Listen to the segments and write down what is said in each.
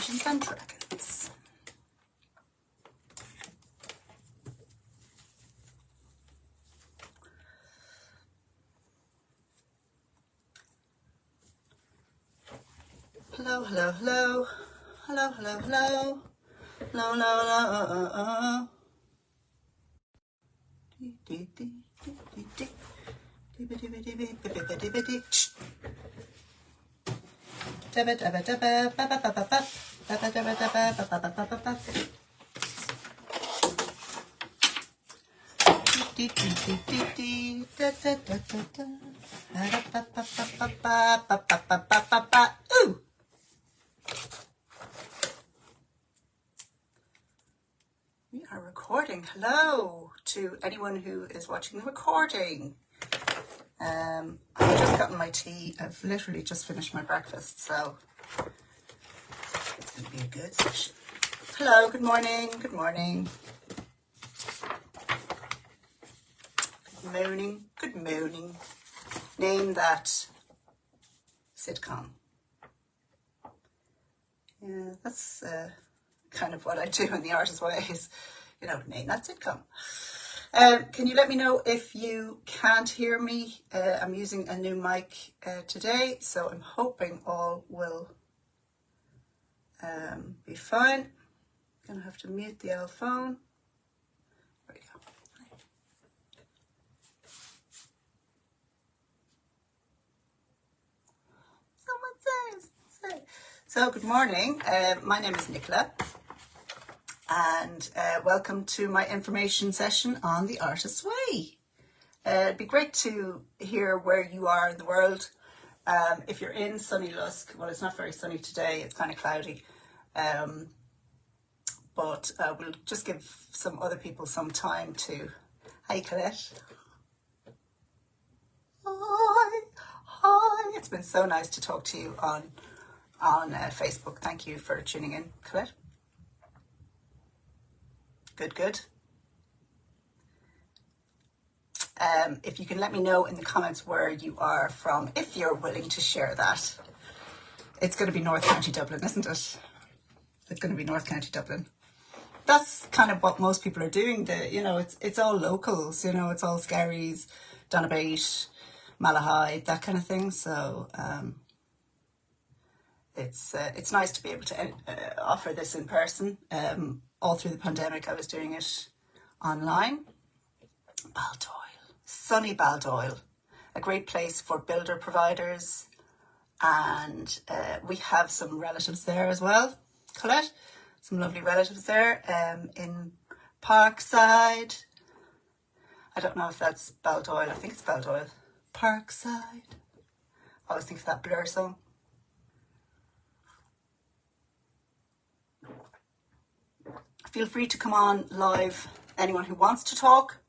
Dungeons and Dragons. Hello, hello, hello. Hello, hello, hello. Hello, hello, Ooh. We are recording. Hello to anyone who is watching the recording. I've just gotten my tea. I've literally just finished my breakfast, so it's going to be a good session. Hello, good morning, good morning. Good morning, good morning. Name that sitcom. Yeah, that's kind of what I do in the Artist's Way is, name that sitcom. Can you let me know if you can't hear me? I'm using a new mic today, so I'm hoping all will be fine. Gonna have to mute the old phone. There we go. Someone says. So good morning. My name is Nicola. And welcome to my information session on the Artist's Way. It'd be great to hear where you are in the world. If you're in sunny Lusk, well, it's not very sunny today, it's kind of cloudy. But we'll just give some other people some time to... Hi, Colette. Hi. It's been so nice to talk to you on Facebook. Thank you for tuning in, Colette. Good. If you can let me know in the comments where you are from, if you're willing to share that. It's going to be North County Dublin, isn't it? It's going to be North County Dublin. That's kind of what most people are doing. It's all locals, it's all Skerries, Donabate, Malahide, that kind of thing. So it's nice to be able to offer this in person. All through the pandemic, I was doing it online. Baldoyle, sunny Baldoyle, a great place for builder providers. And we have some relatives there as well, Colette. Some lovely relatives there in Parkside. I don't know if that's Baldoyle. I think it's Baldoyle. Parkside. I always think of that Blur song. Feel free to come on live. Anyone who wants to talk,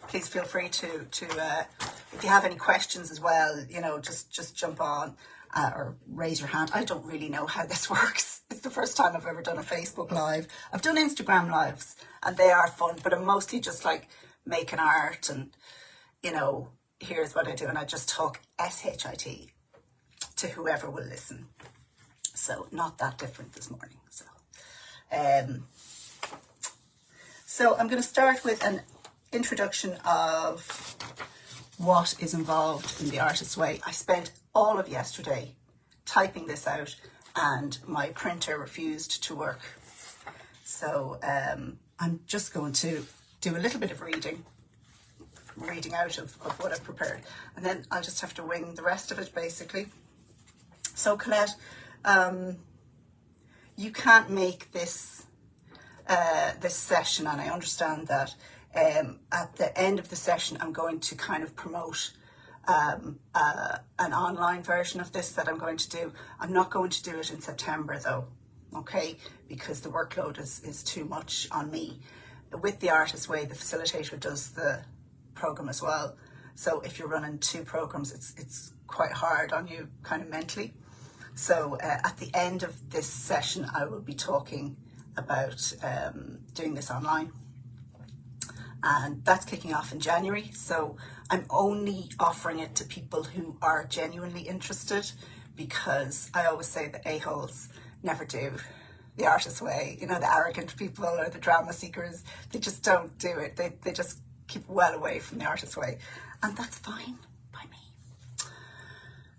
please feel free to if you have any questions as well, just jump on or raise your hand. I don't really know how this works. It's the first time I've ever done a Facebook Live. I've done Instagram Lives and they are fun, but I'm mostly just like making art and, here's what I do. And I just talk SHIT to whoever will listen. So not that different this morning. So I'm going to start with an introduction of what is involved in the Artist's Way. I spent all of yesterday typing this out and my printer refused to work. So I'm just going to do a little bit of reading out of what I've prepared. And then I'll just have to wing the rest of it, basically. So Colette, you can't make this session, and I understand that. At the end of the session, I'm going to kind of promote an online version of this that I'm going to do. I'm not going to do it in September though, okay? Because the workload is too much on me. With the Artist's Way, the facilitator does the program as well. So if you're running two programs, it's quite hard on you kind of mentally. So at the end of this session, I will be talking about doing this online. And that's kicking off in January. So I'm only offering it to people who are genuinely interested, because I always say that a-holes never do the artist's way. You know, the arrogant people or the drama seekers, they just don't do it. They just keep well away from the artist's way. And that's fine by me.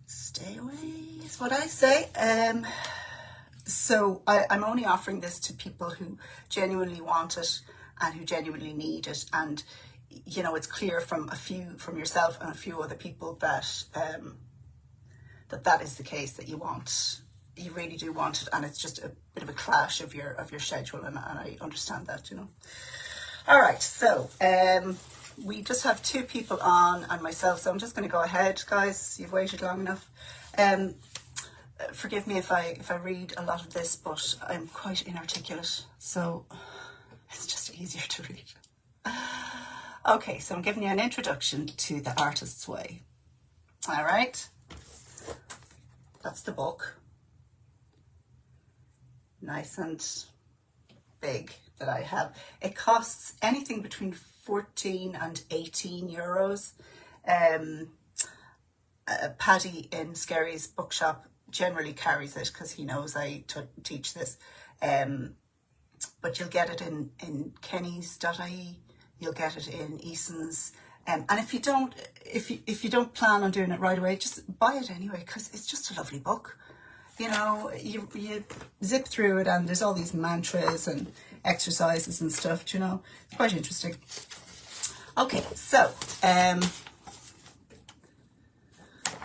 Stay away is what I say. So I'm only offering this to people who genuinely want it and who genuinely need it. And, you know, it's clear from yourself and a few other people that that is the case, that you really do want it, and it's just a bit of a clash of your schedule, and I understand that, you know. All right, so we just have 2 people on and myself, so I'm just going to go ahead, guys. You've waited long enough. Forgive me if I read a lot of this, but I'm quite inarticulate, so it's just easier to read. Okay, so I'm giving you an introduction to The Artist's Way. All right, that's the book. Nice and big that I have. It costs anything between 14 and 18 euros. Paddy in Skerry's bookshop generally carries it because he knows I teach this. But you'll get it in Kenny's.ie. You'll get it in Eason's. And if you don't plan on doing it right away, just buy it anyway, because it's just a lovely book. You know, you zip through it and there's all these mantras and exercises and stuff, you know. It's quite interesting. Okay, so I'm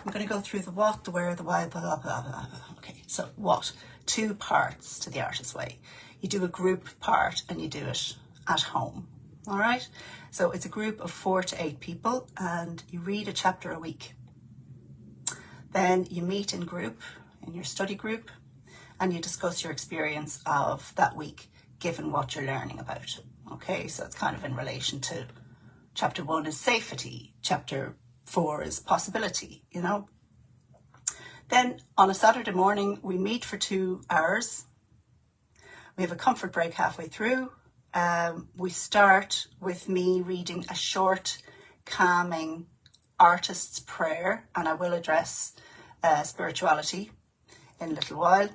going to go through the what, the where, the why, blah, blah, blah, blah, blah. Okay, so what? 2 parts to The Artist's Way. You do a group part and you do it at home. All right, so it's a group of 4 to 8 people and you read a chapter a week. Then you meet in group, in your study group, and you discuss your experience of that week given what you're learning about. Okay, so it's kind of in relation to chapter 1 is safety, chapter 4 is possibility, you know. Then on a Saturday morning, we meet for 2 hours. We have a comfort break halfway through. We start with me reading a short, calming artist's prayer, and I will address spirituality in a little while.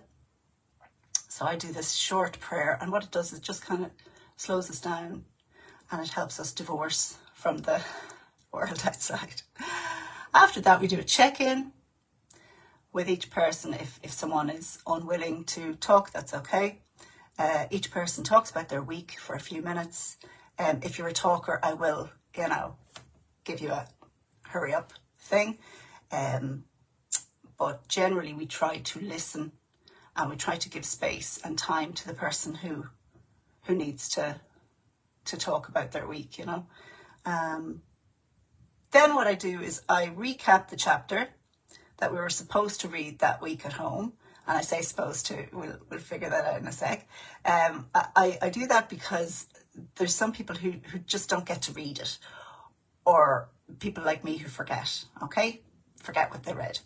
So I do this short prayer, and what it does is just kind of slows us down and it helps us divorce from the world outside. After that, we do a check-in with each person. If someone is unwilling to talk, that's okay. Each person talks about their week for a few minutes. If you're a talker, I will, you know, give you a hurry up thing. But generally we try to listen and we try to give space and time to the person who needs to talk about their week, you know. Then what I do is I recap the chapter that we were supposed to read that week at home. And I say supposed to, we'll figure that out in a sec. I do that because there's some people who just don't get to read it, or people like me who forget, okay? Forget what they read.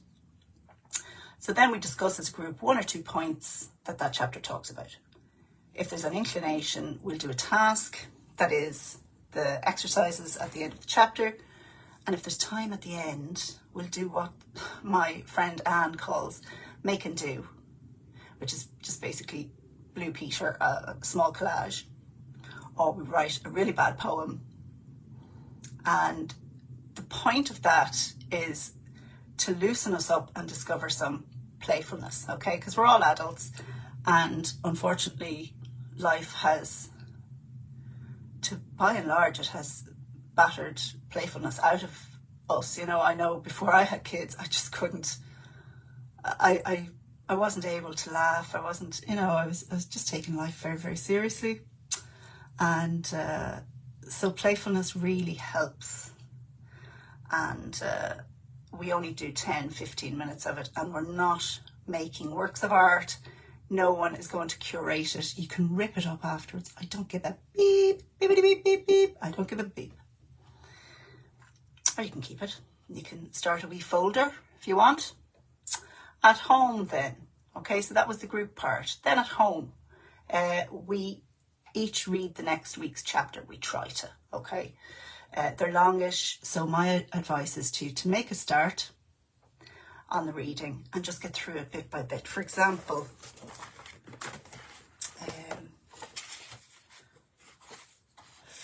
So then we discuss as a group 1 or 2 points that chapter talks about. If there's an inclination, we'll do a task, that is the exercises at the end of the chapter. And if there's time at the end, we'll do what my friend Anne calls make and do, which is just basically Blue Peter, a small collage, or we write a really bad poem. And the point of that is to loosen us up and discover some playfulness, okay? Because we're all adults, and unfortunately life has, by and large, it has battered playfulness out of us. You know, I know before I had kids, I just couldn't, I wasn't able to laugh. I wasn't, you know, I was just taking life very, very seriously. And so playfulness really helps. And we only do 10-15 minutes of it, and we're not making works of art. No one is going to curate it. You can rip it up afterwards. I don't give a beep, beep, beep, beep, beep. I don't give a beep. Or you can keep it. You can start a wee folder if you want. At home then, okay, so that was the group part. Then at home, we each read the next week's chapter. We try to, okay. They're longish, so my advice is to make a start on the reading and just get through it bit by bit. For example,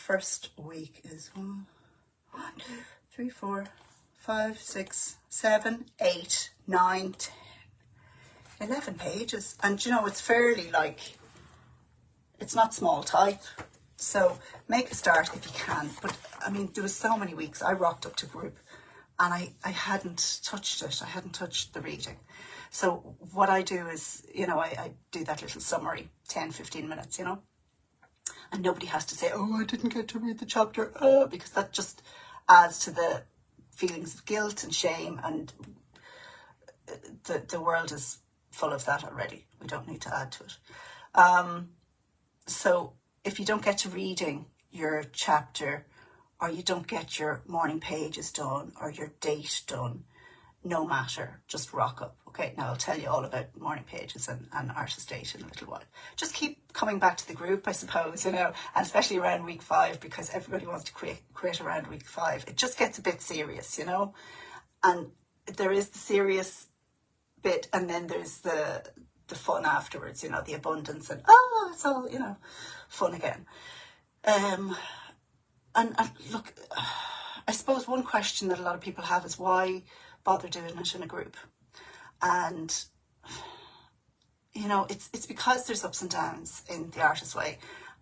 first week is 1, 2, 3, 4, 5, 6, 7, 8, 9, 10, 11 pages. And you know, it's fairly like, it's not small type. So make a start if you can. But I mean, there was so many weeks I rocked up to group and I hadn't touched it. I hadn't touched the reading. So what I do is, you know, I do that little summary, 10, 15 minutes, you know. And nobody has to say, oh, I didn't get to read the chapter, because that just adds to the feelings of guilt and shame, and the world is full of that already. We don't need to add to it. So if you don't get to reading your chapter, or you don't get your morning pages done, or your date done, no matter, just rock up. Okay, now I'll tell you all about morning pages and artist date in a little while. Just keep coming back to the group, I suppose, you know, and especially around week 5, because everybody wants to quit around week 5. It just gets a bit serious, you know, and there is the serious bit, and then there's the fun afterwards, you know, the abundance, and it's all, you know, fun again. And look, I suppose one question that a lot of people have is why bother doing it in a group? And you know, it's because there's ups and downs in the Artist Way,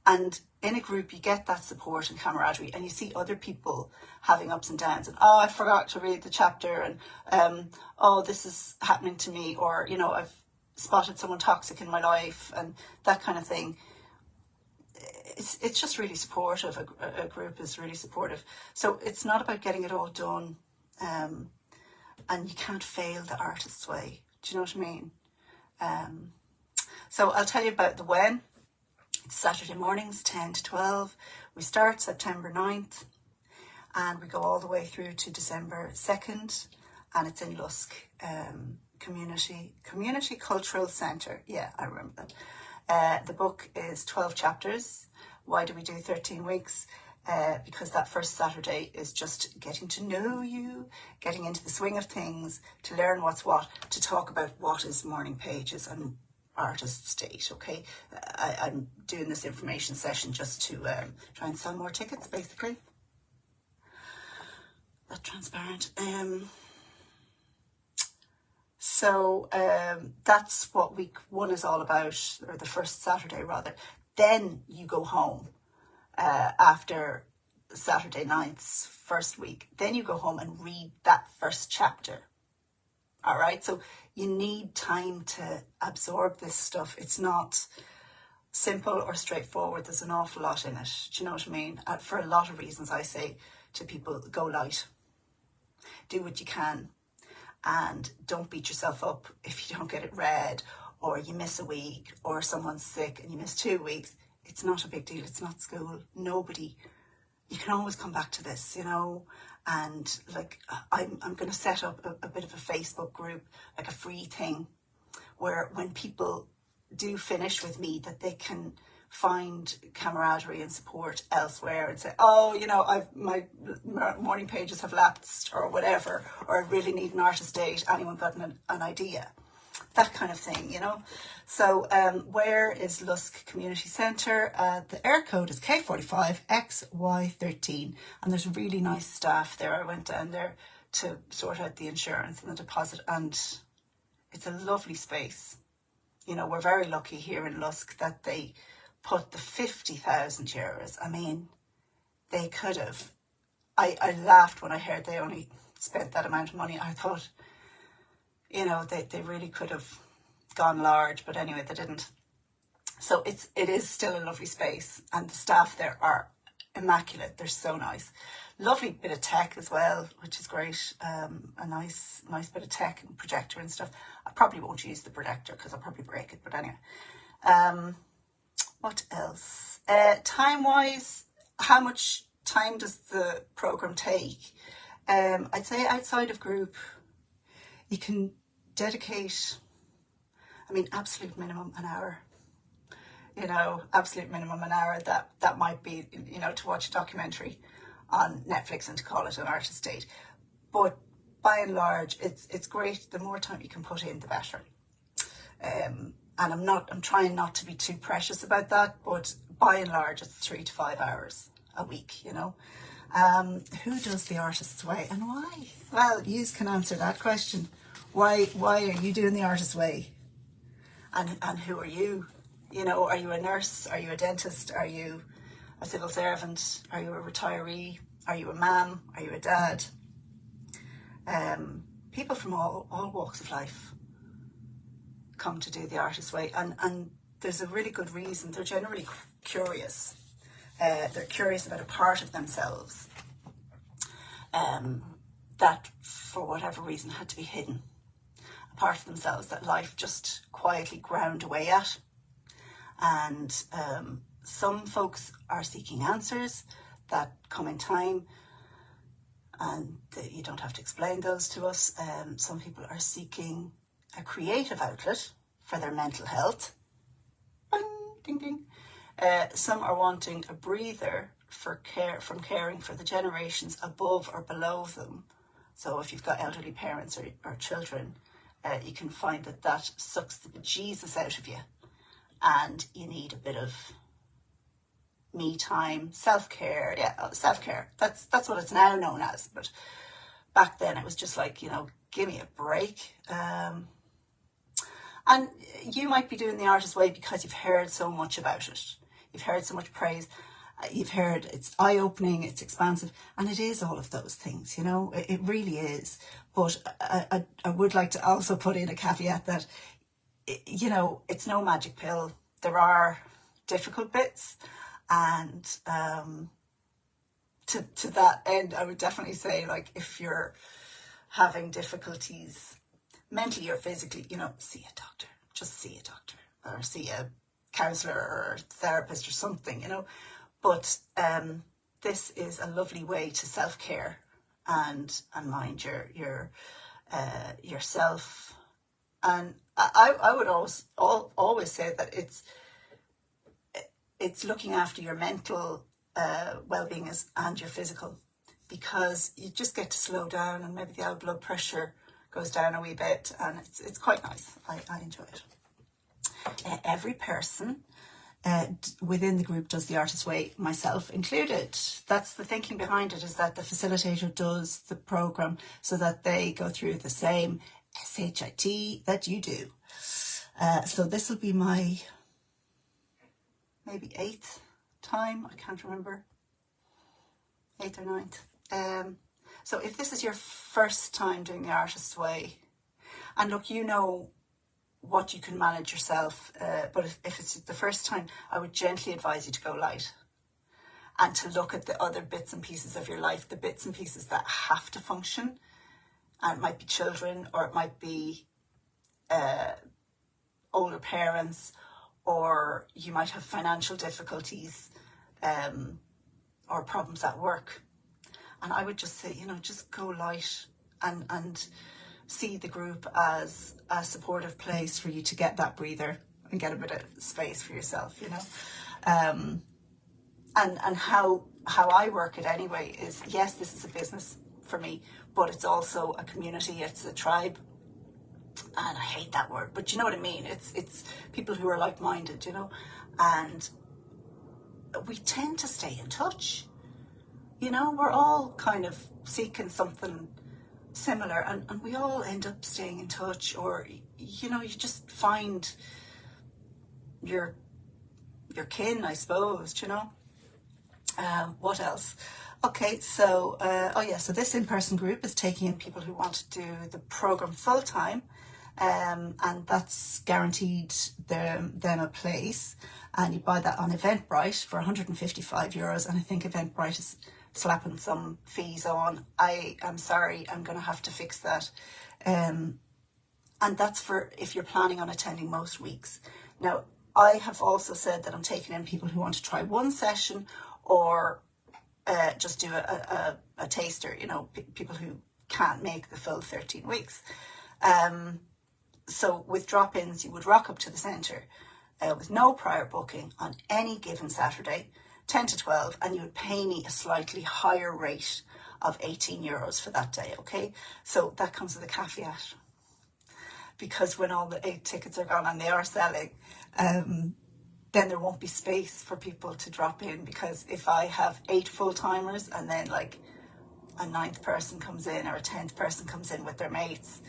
and in a group you get that support and camaraderie, and you see other people having ups and downs, and I forgot to read the chapter, and this is happening to me, or you know, I've spotted someone toxic in my life, and that kind of thing. It's just really supportive. A group is really supportive. So it's not about getting it all done, and you can't fail the Artist's Way. Do you know what I mean? So I'll tell you about the when. It's Saturday mornings, 10 to 12. We start September 9th, and we go all the way through to December 2nd, and it's in Lusk Community Cultural Centre. Yeah, I remember that. The book is 12 chapters. Why do we do 13 weeks? Because that first Saturday is just getting to know you, getting into the swing of things, to learn what's what, to talk about what is morning pages and artist date. Okay, I'm doing this information session just to try and sell more tickets, basically. That's transparent. So that's what week 1 is all about, or the first Saturday rather. Then you go home after Saturday night's first week. Then you go home and read that first chapter. All right, so you need time to absorb this stuff. It's not simple or straightforward. There's an awful lot in it. Do you know what I mean? For a lot of reasons, I say to people, go light. Do what you can. And don't beat yourself up if you don't get it read, or you miss a week, or someone's sick and you miss 2 weeks. It's not a big deal. It's not school. Nobody. You can always come back to this, you know. And like, I'm going to set up a bit of a Facebook group, like a free thing, where when people do finish with me, that they can find camaraderie and support elsewhere, and say, oh, you know, my morning pages have lapsed, or whatever, or I really need an artist date. Anyone got an idea? That kind of thing, you know. So where is Lusk Community Centre? The air code is K45XY13, and there's really nice staff there. I went down there to sort out the insurance and the deposit, and it's a lovely space. You know, we're very lucky here in Lusk that they put the 50,000 euros. I mean, they could have. I laughed when I heard they only spent that amount of money. I thought, you know, they really could have gone large, but anyway, they didn't. So it is still a lovely space, and the staff there are immaculate. They're so nice. Lovely bit of tech as well, which is great. A nice bit of tech and projector and stuff. I probably won't use the projector because I'll probably break it, but anyway. What else? Time-wise, how much time does the programme take? I'd say outside of group, you can dedicate, I mean, absolute minimum an hour. You know, absolute minimum an hour. That might be, you know, to watch a documentary on Netflix and to call it an artist date. But by and large, it's great. The more time you can put in, the better. And I'm trying not to be too precious about that, but by and large, it's 3 to 5 hours a week, you know. Who does the Artist's Way and why? Well, you can answer that question. Why are you doing the Artist's Way? And who are you? You know, are you a nurse? Are you a dentist? Are you a civil servant? Are you a retiree? Are you a mum? Are you a dad? People from all walks of life come to do the Artist's Way, and there's a really good reason. They're generally curious. They're curious about a part of themselves that, for whatever reason, had to be hidden. A part of themselves that life just quietly ground away at. And some folks are seeking answers that come in time, and you don't have to explain those to us. Some people are seeking a creative outlet for their mental health. Bing, ding, ding. Some are wanting a breather from caring for the generations above or below them. So if you've got elderly parents or children, you can find that sucks the Jesus out of you, and you need a bit of me time, self-care. Yeah, self-care. That's what it's now known as. But back then it was just like, you know, give me a break. And you might be doing the Artist's Way because you've heard so much about it. You've heard so much praise. You've heard it's eye-opening, it's expansive, and it is all of those things, you know, it really is. But I would like to also put in a caveat that, you know, it's no magic pill. There are difficult bits, and to that end, I would definitely say, like, if you're having difficulties mentally or physically, you know, see a doctor. Just see a doctor, or see a counsellor or a therapist or something, you know. But this is a lovely way to self-care and mind yourself. And I would always say that it's looking after your mental well-being and your physical, because you just get to slow down, and maybe the blood pressure goes down a wee bit, and it's quite nice. I enjoy it. Every person within the group does the Artist's Way, myself included. That's the thinking behind it, is that the facilitator does the programme so that they go through the same SHIT that you do. So this will be my maybe 8th time, I can't remember, 8th or 9th. So if this is your first time doing the Artist's Way, and look, you know what you can manage yourself, but if it's the first time, I would gently advise you to go light and to look at the other bits and pieces of your life, the bits and pieces that have to function. And it might be children, or it might be older parents, or you might have financial difficulties or problems at work. And I would just say, you know, just go light and see the group as a supportive place for you to get that breather and get a bit of space for yourself, you know. And how I work it anyway is, yes, this is a business for me, but it's also a community, it's a tribe. And I hate that word, but you know what I mean. It's people who are like-minded, you know, and we tend to stay in touch. You know, we're all kind of seeking something similar, and we all end up staying in touch, or, you know, you just find your kin, I suppose, you know. What else? Okay, so, so this in-person group is taking in people who want to do the programme full-time, and that's guaranteed them a place, and you buy that on Eventbrite for €155, and I think Eventbrite is slapping some fees on. I am sorry, I'm going to have to fix that. And that's for if you're planning on attending most weeks. Now, I have also said that I'm taking in people who want to try one session, or just do a taster, you know, people who can't make the full 13 weeks. So with drop-ins, you would rock up to the centre with no prior booking on any given Saturday, 10 to 12, and you would pay me a slightly higher rate of €18 for that day, okay? So that comes with a caveat, because when all the 8 tickets are gone, and they are selling, then there won't be space for people to drop in, because if I have 8 full-timers and then like a 9th person comes in or a 10th person comes in with their mates,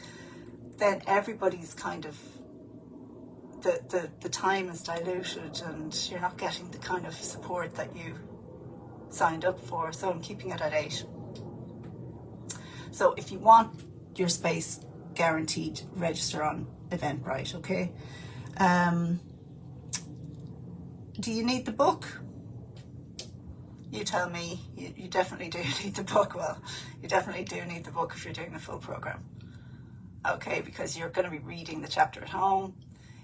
then everybody's kind of, the time is diluted and you're not getting the kind of support that you signed up for. So I'm keeping it at 8. So if you want your space guaranteed, register on Eventbrite, okay? Do you need the book? You tell me. You definitely do need the book. Well, you definitely do need the book if you're doing the full program. Okay, because you're going to be reading the chapter at home.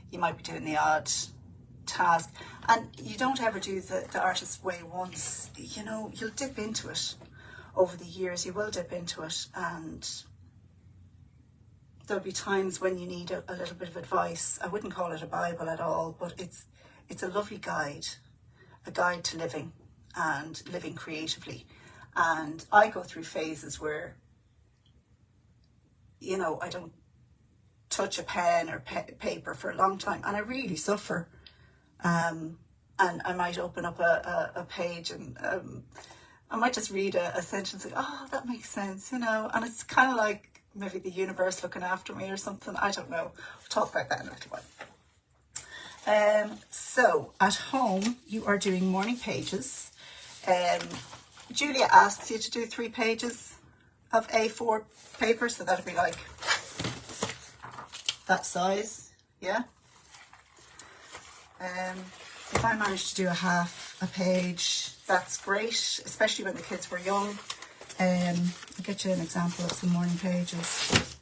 You might be doing the odd task. And you don't ever do the artist's way once. You know, you'll dip into it over the years. You will dip into it, and there'll be times when you need a little bit of advice. I wouldn't call it a Bible at all, but it's a lovely guide, a guide to living and living creatively. And I go through phases where, you know, I don't touch a pen or paper for a long time, and I really suffer. And I might open up a page and I might just read a sentence like, oh, that makes sense, you know, and it's kind of like maybe the universe looking after me or something. I don't know. We'll talk about that in a little while. So at home, you are doing morning pages. Julia asks you to do 3 pages of A4 paper, so that'd be like that size, yeah. If I manage to do a half a page, that's great, especially when the kids were young. I'll get you an example of some morning pages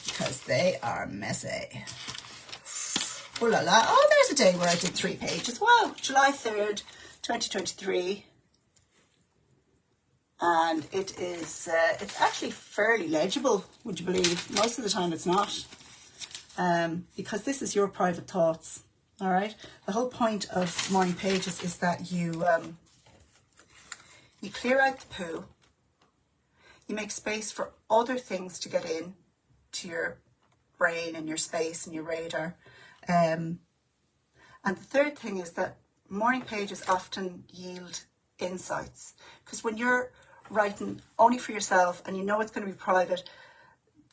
because they are messy. Oh la la. Oh, there's a day where I did 3 pages. Wow, July 3rd, 2023. And it is, it's actually fairly legible, would you believe? Most of the time it's not. Because this is your private thoughts, all right? The whole point of morning pages is that you clear out the poo, you make space for other things to get in to your brain and your space and your radar. And the third thing is that morning pages often yield insights, because when you're writing only for yourself and you know it's going to be private,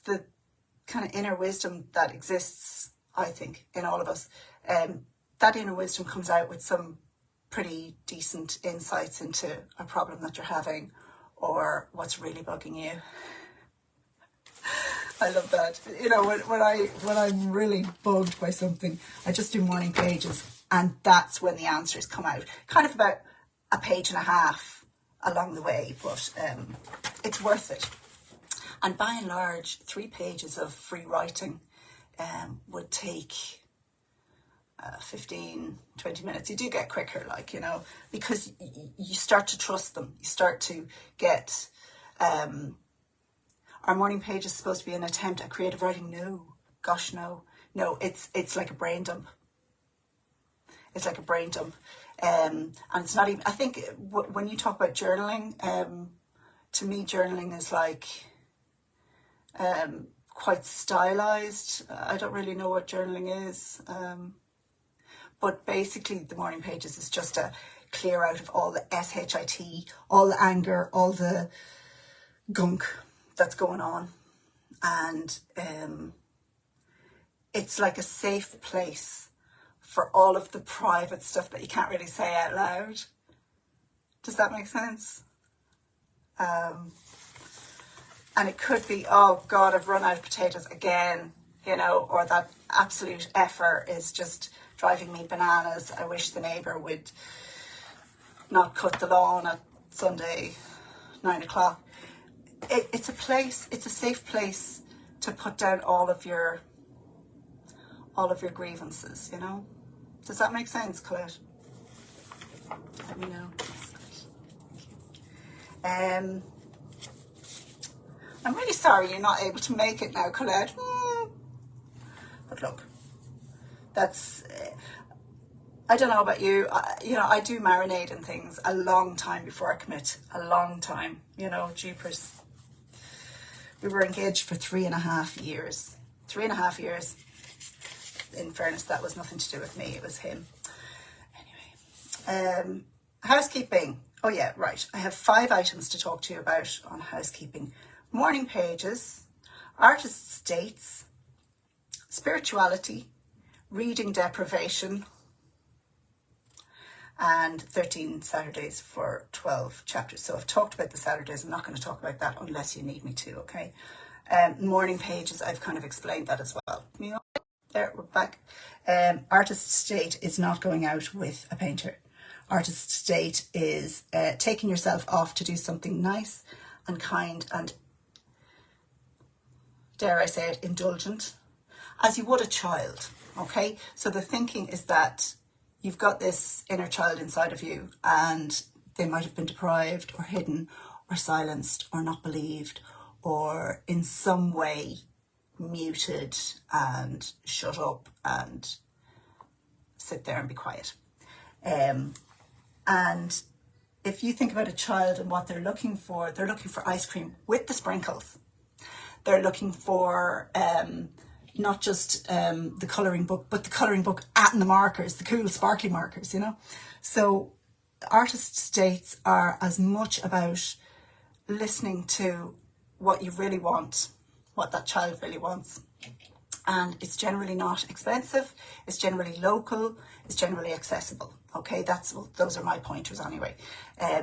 the kind of inner wisdom that exists, I think, in all of us, that inner wisdom comes out with some pretty decent insights into a problem that you're having or what's really bugging you. I love that. You know, when I'm really bugged by something, I just do morning pages, and that's when the answers come out. Kind of about a page and a half along the way, but it's worth it. And by and large, 3 pages of free writing would take 15, 20 minutes. You do get quicker, like, you know, because you start to trust them. You start to get... our morning page is supposed to be an attempt at creative writing. No, gosh, no. No, it's like a brain dump. It's like a brain dump. And it's not even... I think when you talk about journaling, to me, journaling is like... quite stylized. I don't really know what journaling is, but basically the morning pages is just a clear out of all the shit, all the anger, all the gunk that's going on, and it's like a safe place for all of the private stuff that you can't really say out loud. Does that make sense? And it could be, oh God, I've run out of potatoes again, you know, or that absolute effort is just driving me bananas. I wish the neighbour would not cut the lawn at Sunday, 9 o'clock. It's a place, it's a safe place to put down all of your grievances, you know. Does that make sense, Colette? Let me know. I'm really sorry you're not able to make it now, Colette. But look, that's... I don't know about you. You know, I do marinate in things a long time before I commit. A long time. You know, jeepers. We were engaged for 3.5 years. 3.5 years. In fairness, that was nothing to do with me. It was him. Housekeeping. Oh yeah, right. I have 5 items to talk to you about on housekeeping. Morning pages, artist states, spirituality, reading deprivation, and 13 Saturdays for 12 chapters. So I've talked about the Saturdays. I'm not going to talk about that unless you need me to, okay? Morning pages, I've kind of explained that as well. There, we're back. Artist state is not going out with a painter. Artist state is taking yourself off to do something nice and kind and, dare I say it, indulgent, as you would a child, okay? So the thinking is that you've got this inner child inside of you and they might have been deprived or hidden or silenced or not believed or in some way muted and shut up and sit there and be quiet. And if you think about a child and what they're looking for ice cream with the sprinkles. They're looking for not just the colouring book, but the colouring book and the markers, the cool sparkly markers, you know. So artist states are as much about listening to what you really want, what that child really wants. And it's generally not expensive, it's generally local, it's generally accessible. Okay, those are my pointers anyway.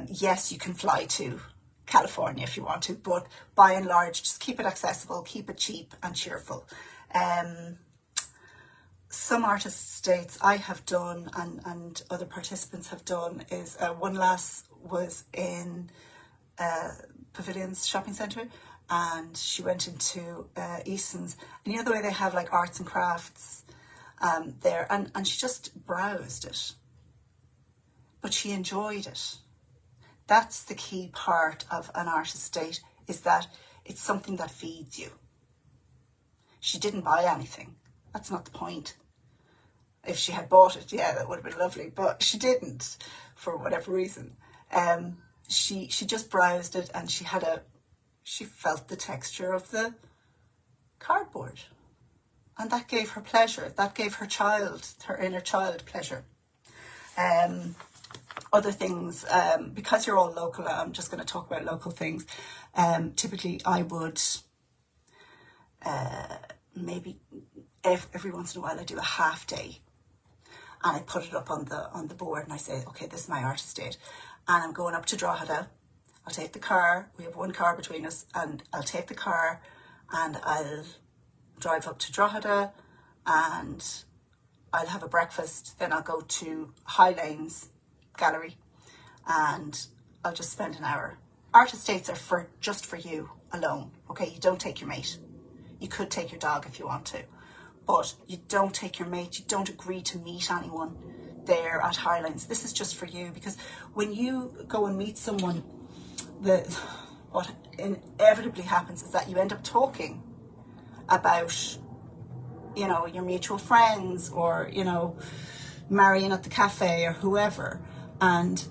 Yes, you can fly to California if you want to, but by and large, just keep it accessible, keep it cheap and cheerful. Some artist states I have done and other participants have done is one lass was in Pavilions shopping centre and she went into Eason's, and you know the way they have like arts and crafts there, and she just browsed it, but she enjoyed it. That's the key part of an artist state, is that it's something that feeds you. She didn't buy anything. That's not the point. If she had bought it, yeah, that would have been lovely, but she didn't for whatever reason. She just browsed it and she felt the texture of the cardboard. And that gave her pleasure. That gave her inner child pleasure. Other things, because you're all local, I'm just going to talk about local things. Typically I would maybe every once in a while I do a half day and I put it up on the board and I say, okay, this is my artist date and I'm going up to Drogheda. I'll take the car, we have one car between us, and I'll take the car and I'll drive up to Drogheda and I'll have a breakfast, then I'll go to High Lanes Gallery and I'll just spend an hour. Artist dates are just for you alone, okay? You don't take your mate. You could take your dog if you want to, but you don't take your mate, you don't agree to meet anyone there at High Lanes. This is just for you, because when you go and meet someone, what inevitably happens is that you end up talking about, you know, your mutual friends or, you know, Marion at the cafe or whoever. And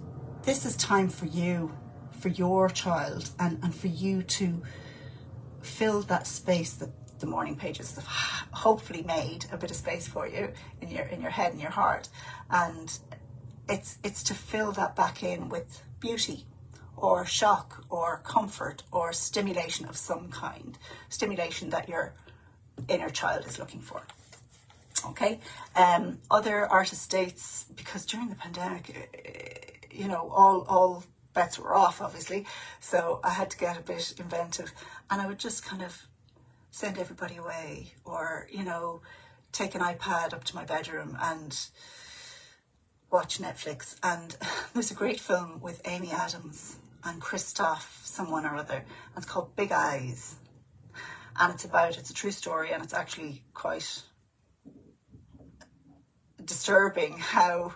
this is time for you, for your child, and for you to fill that space that the morning pages have hopefully made a bit of space for you in your head and your heart. And it's to fill that back in with beauty or shock or comfort or stimulation of some kind, stimulation that your inner child is looking for. Okay, other artist dates, because during the pandemic, you know, all bets were off, obviously, so I had to get a bit inventive, and I would just kind of send everybody away, or, you know, take an iPad up to my bedroom and watch Netflix. And there's a great film with Amy Adams and Christoph someone or other, and it's called Big Eyes, and it's a true story, and it's actually quite disturbing how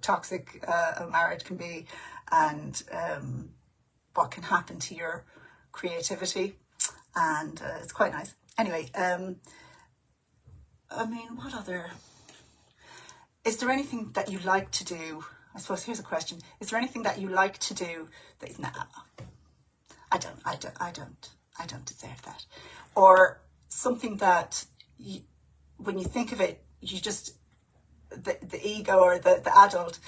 toxic a marriage can be, and what can happen to your creativity, and it's quite nice. Anyway, I mean, what other? Is there anything that you like to do? I suppose here's a question: is there anything that you like to do that is I don't deserve that, or something that you, when you think of it, you just the ego or the adult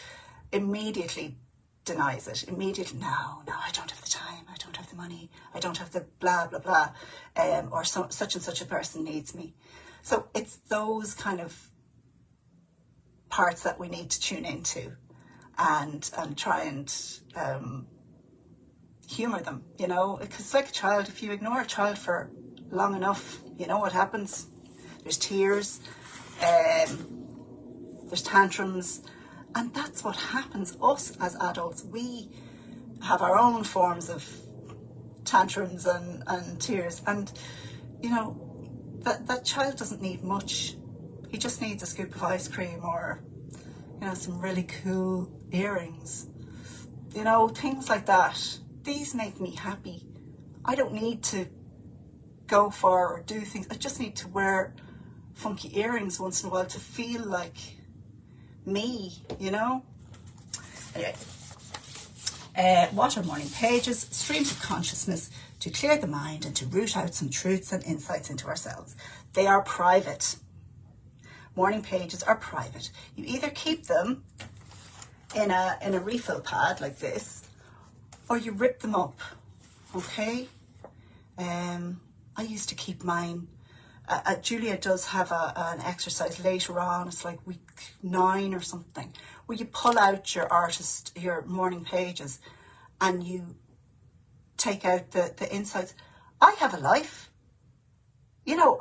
immediately denies it. Immediately, no, I don't have the time, I don't have the money, I don't have the blah, blah, blah, or such and such a person needs me. So it's those kind of parts that we need to tune into and try and humour them, you know, because it's like a child. If you ignore a child for long enough, you know what happens. There's tears, there's tantrums, and that's what happens. Us as adults, we have our own forms of tantrums and tears, and you know, that child doesn't need much. He just needs a scoop of ice cream, or you know, some really cool earrings, you know, things like that. These make me happy. I don't need to go for or do things. I just need to wear funky earrings once in a while to feel like me, you know. Anyway, what are morning pages? Streams of consciousness to clear the mind and to root out some truths and insights into ourselves. They are private. Morning pages are private. You either keep them in a refill pad like this, or you rip them up. Okay. I used to keep mine. Julia does have an exercise later on. It's like week 9 or something, where you pull out your morning pages, and you take out the insights. I have a life. You know,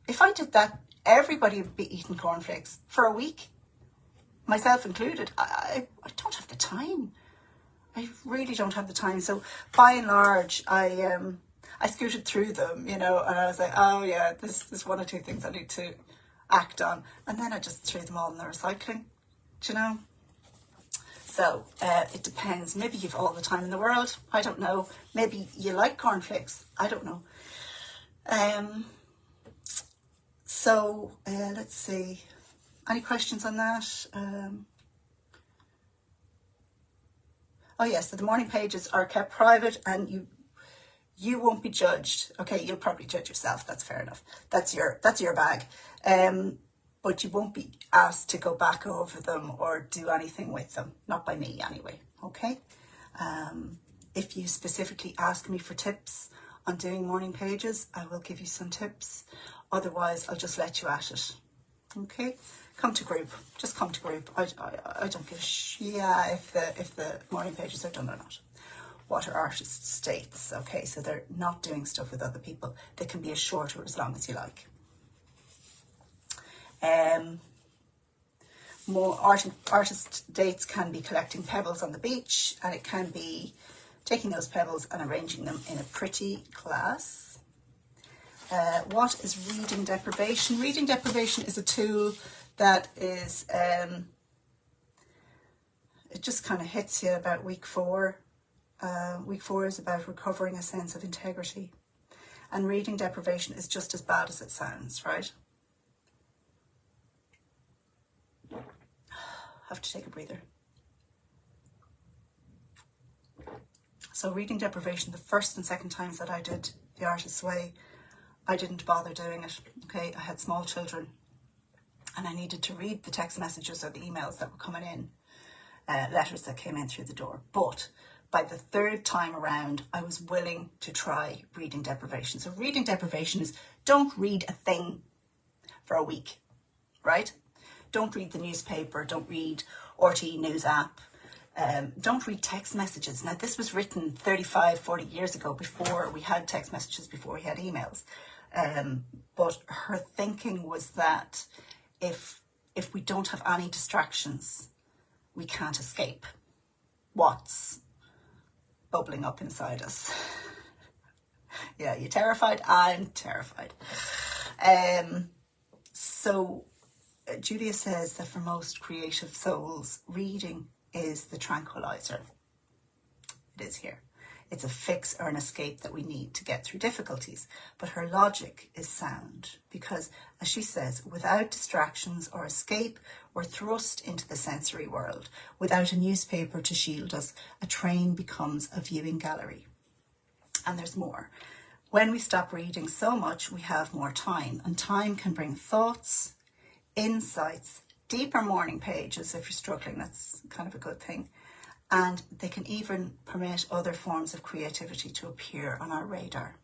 if I did that, everybody would be eating cornflakes for a week, myself included. I don't have the time. I really don't have the time. So by and large, I scooted through them, you know, and I was like, oh yeah, there's 1 or 2 things I need to act on. And then I just threw them all in the recycling, do you know? So it depends. Maybe you've all the time in the world. I don't know. Maybe you like cornflakes. I don't know. So let's see. Any questions on that? Oh yes, so the morning pages are kept private, and you won't be judged. Okay, you'll probably judge yourself. That's fair enough. That's your bag. But you won't be asked to go back over them or do anything with them. Not by me anyway. Okay. If you specifically ask me for tips on doing morning pages, I will give you some tips. Otherwise, I'll just let you at it. Okay. Come to group. Just come to group. I don't give a shit if the morning pages are done or not. What are artist states? Okay, so they're not doing stuff with other people. They can be as short or as long as you like. More artist dates can be collecting pebbles on the beach, and it can be taking those pebbles and arranging them in a pretty glass. What is reading deprivation? Reading deprivation is a tool that is, it just kind of hits you about week 4. Week 4 is about recovering a sense of integrity. And reading deprivation is just as bad as it sounds, right? Have to take a breather. So reading deprivation, the first and second times that I did The Artist's Way, I didn't bother doing it. Okay, I had small children, and I needed to read the text messages or the emails that were coming in, letters that came in through the door. But by the 3rd time around, I was willing to try reading deprivation. So reading deprivation is don't read a thing for a week, right? Don't read the newspaper, don't read RTE News app, don't read text messages. Now, this was written 35, 40 years ago, before we had text messages, before we had emails. But her thinking was that if we don't have any distractions, we can't escape what's bubbling up inside us. Yeah, you terrified? I'm terrified. So Julia says that for most creative souls, reading is the tranquilizer. It is here. It's a fix or an escape that we need to get through difficulties. But her logic is sound because, as she says, without distractions or escape, we're thrust into the sensory world. Without a newspaper to shield us, a train becomes a viewing gallery. And there's more. When we stop reading so much, we have more time, and time can bring thoughts, insights, deeper morning pages if you're struggling. That's kind of a good thing. And they can even permit other forms of creativity to appear on our radar.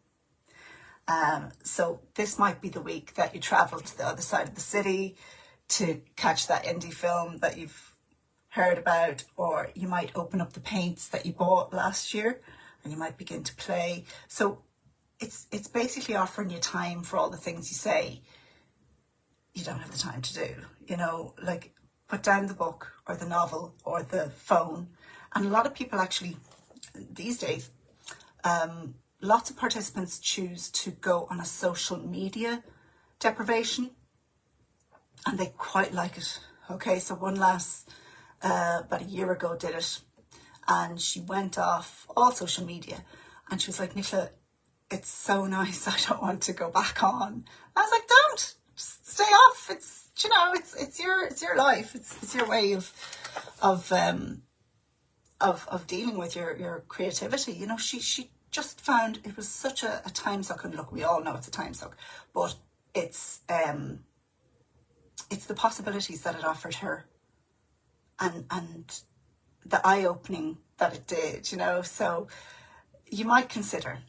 So this might be the week that you travel to the other side of the city to catch that indie film that you've heard about, or you might open up the paints that you bought last year and you might begin to play. So it's basically offering you time for all the things you say you don't have the time to do, like put down the book or the novel or the phone. And a lot of people actually these days, lots of participants choose to go on a social media deprivation, and they quite like it. Okay, so one lass about a year ago did it, and she went off all social media, and she was like, Nicola, it's so nice, I don't want to go back on. I was like, don't, just stay off. It's, it's your life. It's your way of dealing with your creativity. She just found it was such a time suck. And look, we all know it's a time suck, but it's the possibilities that it offered her, and the eye-opening that it did, so you might consider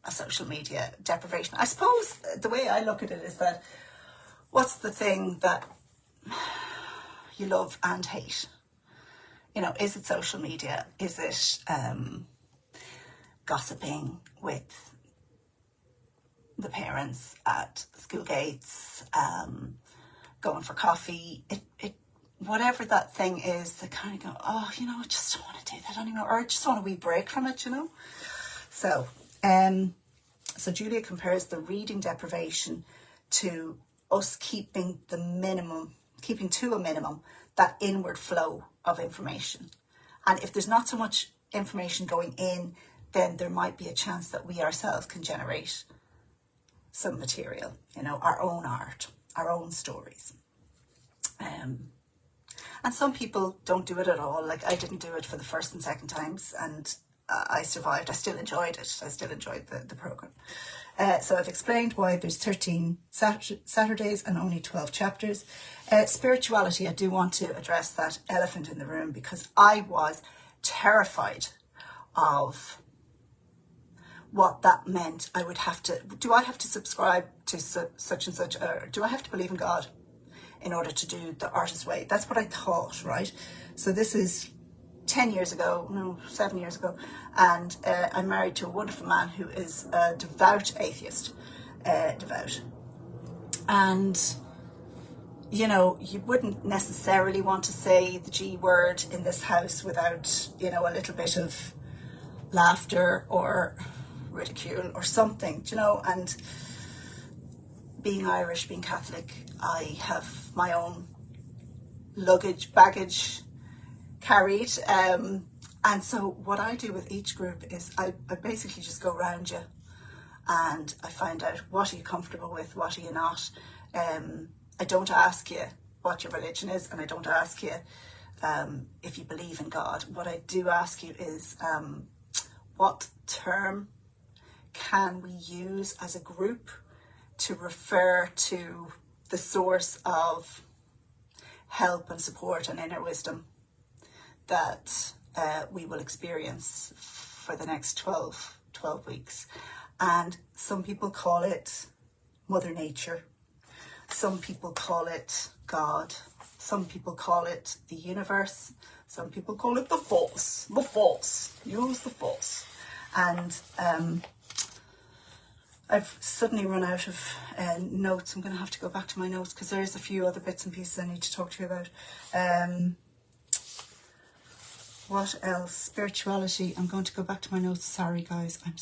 a social media deprivation. I suppose the way I look at it is that, what's the thing that you love and hate? Is it social media? Is it gossiping with the parents at school gates, going for coffee? Whatever that thing is that kind of go, oh, I just don't want to do that anymore, or I just want a wee break from it, So, so Julia compares the reading deprivation to us keeping to a minimum that inward flow of information. And if there's not so much information going in, then there might be a chance that we ourselves can generate some material, our own art, our own stories. And some people don't do it at all. Like, I didn't do it for the first and second times, and I survived. I still enjoyed it. I still enjoyed the programme. So I've explained why there's 13 Saturdays and only 12 chapters. Spirituality, I do want to address that elephant in the room, because I was terrified of what that meant. Do I have to subscribe to such and such, or do I have to believe in God in order to do the artist's way? That's what I thought, right? So this is 7 years ago, and I'm married to a wonderful man who is a devout atheist, and you wouldn't necessarily want to say the G word in this house without a little bit of laughter or ridicule or something, and being Irish, being Catholic, I have my own baggage carried, and so what I do with each group is I basically just go around you and I find out, what are you comfortable with, what are you not. I don't ask you what your religion is, and I don't ask you if you believe in God. What I do ask you is, what term can we use as a group to refer to the source of help and support and inner wisdom that we will experience for the next 12 weeks. And some people call it Mother Nature. Some people call it God. Some people call it the universe. Some people call it the force. The force. Use the force. And I've suddenly run out of notes. I'm going to have to go back to my notes, because there's a few other bits and pieces I need to talk to you about. What else? Spirituality. I'm going to go back to my notes. Sorry, guys. I'm